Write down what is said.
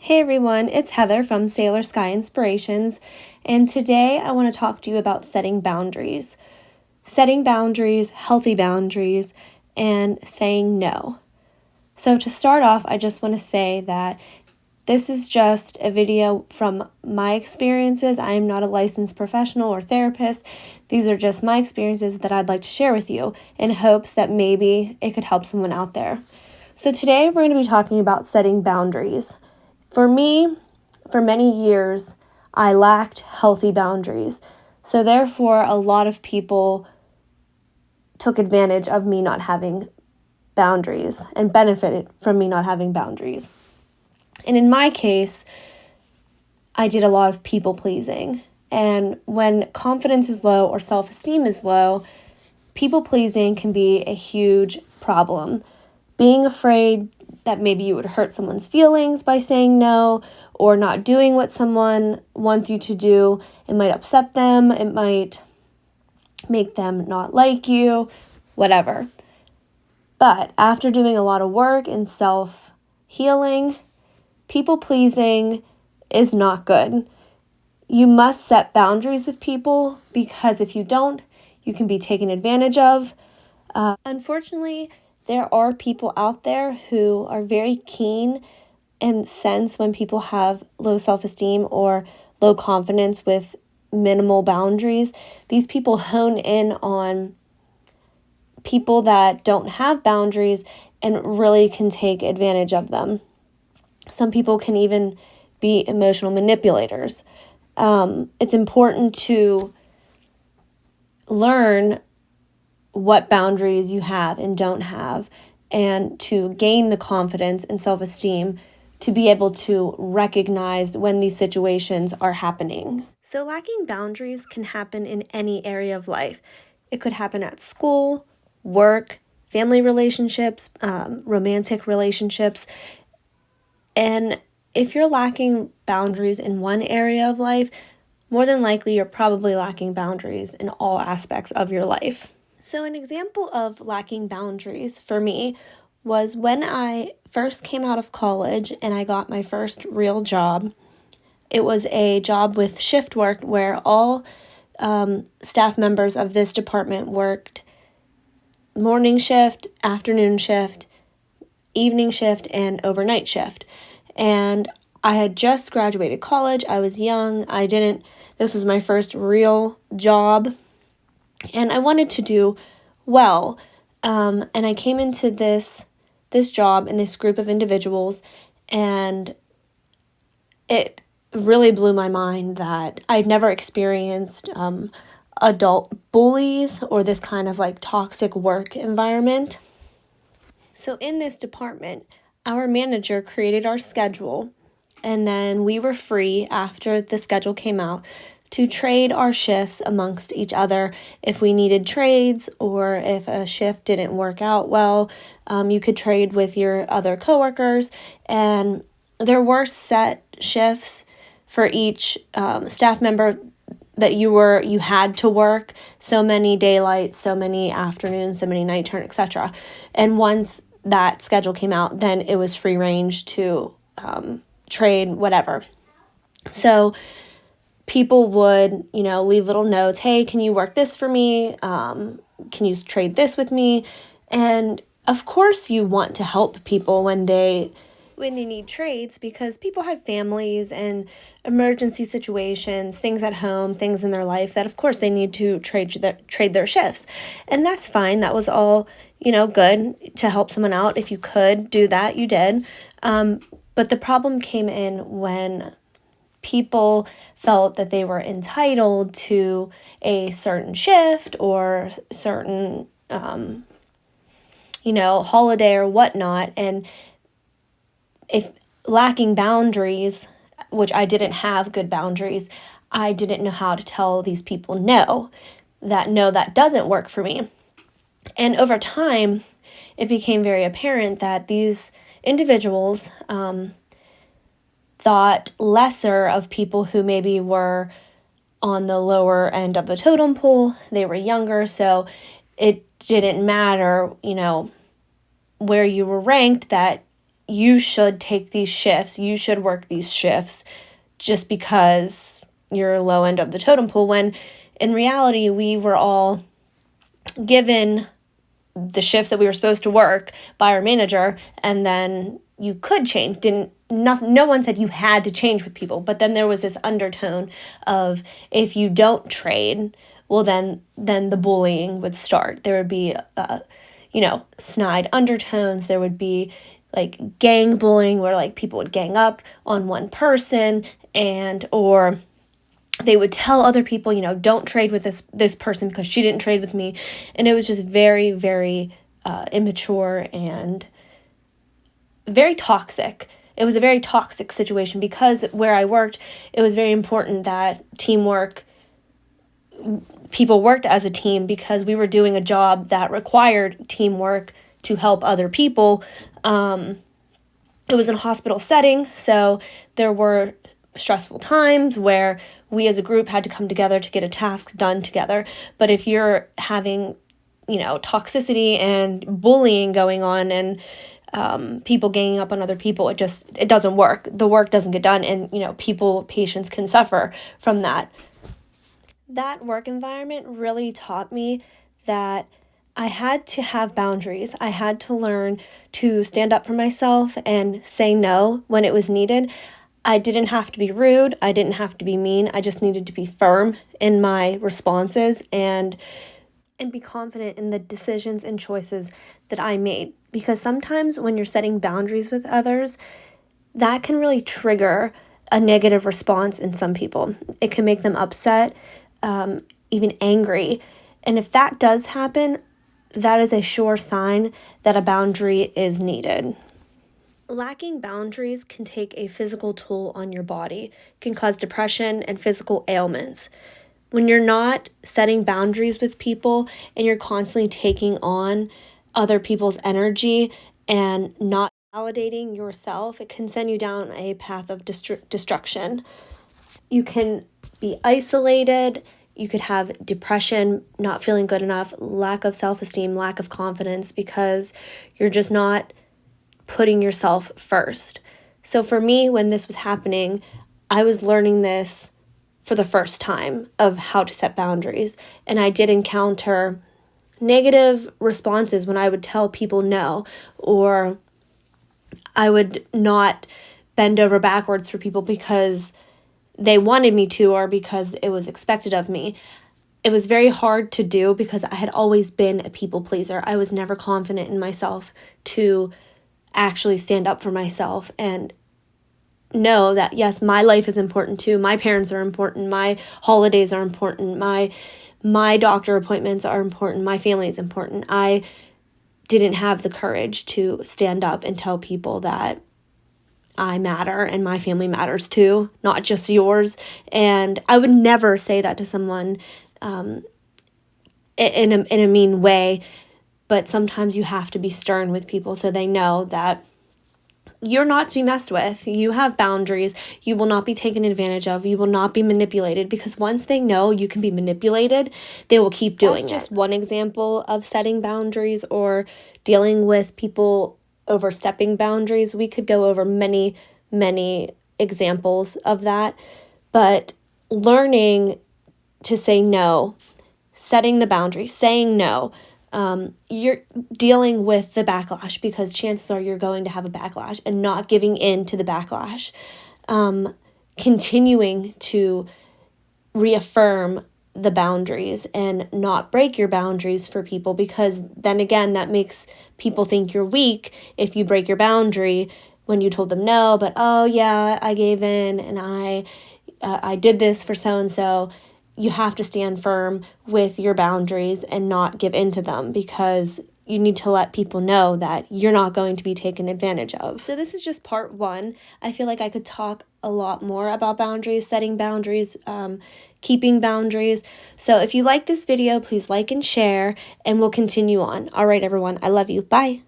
Hey everyone, it's Heather from Sailor Sky Inspirations, and today I want to talk to you about setting boundaries. Setting boundaries, healthy boundaries, and saying no. So, to start off, I just want to say that this is just a video from my experiences. I am not a licensed professional or therapist. These are just my experiences that I'd like to share with you in hopes that maybe it could help someone out there. So, today we're going to be talking about setting boundaries. For me, for many years, I lacked healthy boundaries. So therefore, a lot of people took advantage of me not having boundaries and benefited from me not having boundaries. And in my case, I did a lot of people pleasing. And when confidence is low or self-esteem is low, people pleasing can be a huge problem. Being afraid that maybe you would hurt someone's feelings by saying no or not doing what someone wants you to do. It might upset them. It might make them not like you, whatever. But after doing a lot of work and self-healing, people-pleasing is not good. You must set boundaries with people because if you don't, you can be taken advantage of. Unfortunately, there are people out there who are very keen and sense when people have low self-esteem or low confidence with minimal boundaries. These people hone in on people that don't have boundaries and really can take advantage of them. Some people can even be emotional manipulators. It's important to learn what boundaries you have and don't have, and to gain the confidence and self-esteem to be able to recognize when these situations are happening. So lacking boundaries can happen in any area of life. It could happen at school, work, family relationships, romantic relationships. And if you're lacking boundaries in one area of life, more than likely you're probably lacking boundaries in all aspects of your life. So an example of lacking boundaries for me was when I first came out of college and I got my first real job. It was a job with shift work where all staff members of this department worked morning shift, afternoon shift, evening shift, and overnight shift. And I had just graduated college. I was young. This was my first real job. And I wanted to do well. And I came into this job and this group of individuals, and it really blew my mind that I'd never experienced adult bullies or this kind of like toxic work environment. So in this department, our manager created our schedule, and then we were free after the schedule came out to trade our shifts amongst each other. If we needed trades or if a shift didn't work out well, you could trade with your other coworkers. And there were set shifts for each staff member that you had to work, so many daylights, so many afternoons, so many night turn, etc. And once that schedule came out, then it was free range to trade whatever. So people would, leave little notes. Hey, can you work this for me? Can you trade this with me? And of course you want to help people when they need trades, because people have families and emergency situations, things at home, things in their life that of course they need to trade their shifts. And that's fine. That was all, good to help someone out. If you could do that, you did. But the problem came in when people felt that they were entitled to a certain shift or certain, holiday or whatnot. And if lacking boundaries, which I didn't have good boundaries, I didn't know how to tell these people no, that doesn't work for me. And over time, it became very apparent that these individuals thought lesser of people who maybe were on the lower end of the totem pole. They were younger, so it didn't matter, where you were ranked, that you should take these shifts, you should work these shifts just because you're low end of the totem pole, when in reality we were all given the shifts that we were supposed to work by our manager, and then you could change. No one said you had to change with people, but then there was this undertone of, if you don't trade, well then the bullying would start. There would be snide undertones. There would be like gang bullying, where like people would gang up on one person, or they would tell other people, don't trade with this person because she didn't trade with me. And it was just very, very immature and very toxic. It was a very toxic situation, because where I worked, it was very important that teamwork, people worked as a team, because we were doing a job that required teamwork to help other people. It was in a hospital setting, so there were stressful times where we as a group had to come together to get a task done together. But if you're having, toxicity and bullying going on, and people ganging up on other people, it doesn't work. The work doesn't get done, and patients can suffer from that. That work environment really taught me that I had to have boundaries. I had to learn to stand up for myself and say no when it was needed. I didn't have to be rude. I didn't have to be mean. I just needed to be firm in my responses and be confident in the decisions and choices that I made. Because sometimes when you're setting boundaries with others, that can really trigger a negative response in some people. It can make them upset, even angry. And if that does happen, that is a sure sign that a boundary is needed. Lacking boundaries can take a physical toll on your body, can cause depression and physical ailments. When you're not setting boundaries with people and you're constantly taking on other people's energy and not validating yourself, it can send you down a path of destruction. You can be isolated. You could have depression, not feeling good enough, lack of self-esteem, lack of confidence, because you're just not putting yourself first. So for me, when this was happening, I was learning this for the first time of how to set boundaries. And I did encounter negative responses when I would tell people no, or I would not bend over backwards for people because they wanted me to, or because it was expected of me. It was very hard to do because I had always been a people pleaser. I was never confident in myself to actually stand up for myself and know that, yes, my life is important too. My parents are important. My holidays are important. My doctor appointments are important. My family is important. I didn't have the courage to stand up and tell people that I matter and my family matters too, not just yours. And I would never say that to someone in a mean way, but sometimes you have to be stern with people so they know that you're not to be messed with. You have boundaries. You will not be taken advantage of. You will not be manipulated, because once they know you can be manipulated, they will keep doing it. That's just one example of setting boundaries or dealing with people overstepping boundaries. We could go over many, many examples of that. But learning to say no, setting the boundary, saying no, you're dealing with the backlash, because chances are you're going to have a backlash, and not giving in to the backlash. Continuing to reaffirm the boundaries and not break your boundaries for people, because then again, that makes people think you're weak if you break your boundary when you told them no, but oh yeah, I gave in and I did this for so-and-so. You have to stand firm with your boundaries and not give in to them, because you need to let people know that you're not going to be taken advantage of. So this is just part one. I feel like I could talk a lot more about boundaries, setting boundaries, keeping boundaries. So if you like this video, please like and share, and we'll continue on. All right, everyone. I love you. Bye.